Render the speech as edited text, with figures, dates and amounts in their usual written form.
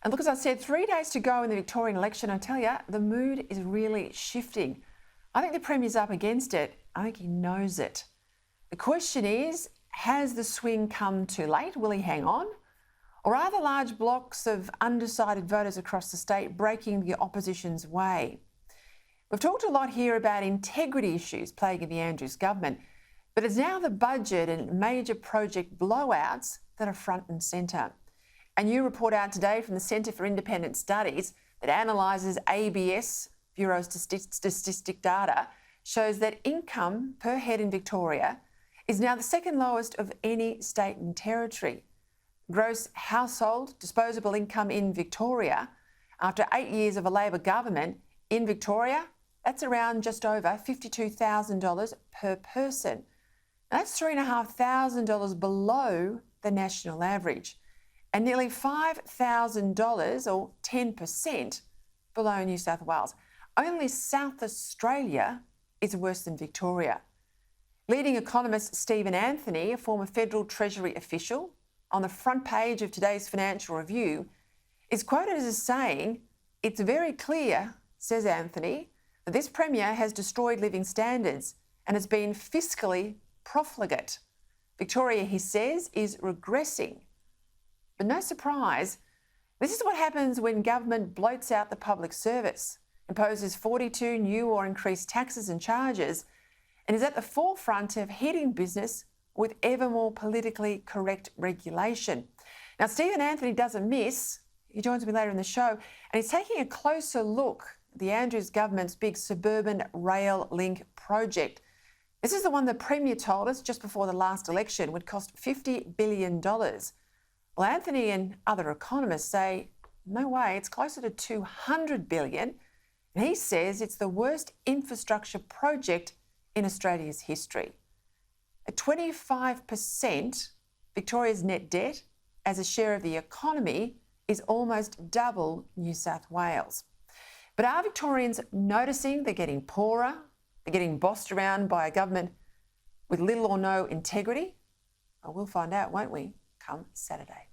And look, as I said, 3 days to go in the Victorian election. I tell you, the mood is really shifting. I think the Premier's up against it. I think he knows it. The question is, has the swing come too late? Will he hang on? Or are the large blocks of undecided voters across the state breaking the opposition's way? We've talked a lot here about integrity issues plaguing the Andrews government, but it's now the budget and major project blowouts that are front and centre. A new report out today from the Centre for Independent Studies that analyses ABS, Bureau of Statistic data, shows that income per head in Victoria is now the second lowest of any state and territory. Gross household disposable income in Victoria, after 8 years of a Labor government in Victoria, that's around just over $52,000 per person. That's $3,500 below the national average and nearly $5,000 or 10% below New South Wales. Only South Australia is worse than Victoria. Leading economist Stephen Anthony, a former federal Treasury official, on the front page of today's Financial Review, is quoted as saying, "It's very clear," says Anthony, "that this Premier has destroyed living standards and has been fiscally profligate. Victoria," he says, "is regressing." But no surprise, this is what happens when government bloats out the public service, imposes 42 new or increased taxes and charges, and is at the forefront of hitting business with ever more politically correct regulation. Now, Stephen Anthony doesn't miss. He joins me later in the show, and he's taking a closer look at the Andrews government's big suburban rail link project. This is the one the Premier told us just before the last election would cost $50 billion. Well, Anthony and other economists say, no way, it's closer to $200 billion. And he says it's the worst infrastructure project in Australia's history. At 25%, Victoria's net debt as a share of the economy is almost double New South Wales. But are Victorians noticing they're getting poorer? They're getting bossed around by a government with little or no integrity? Well, we'll find out, won't we, come Saturday.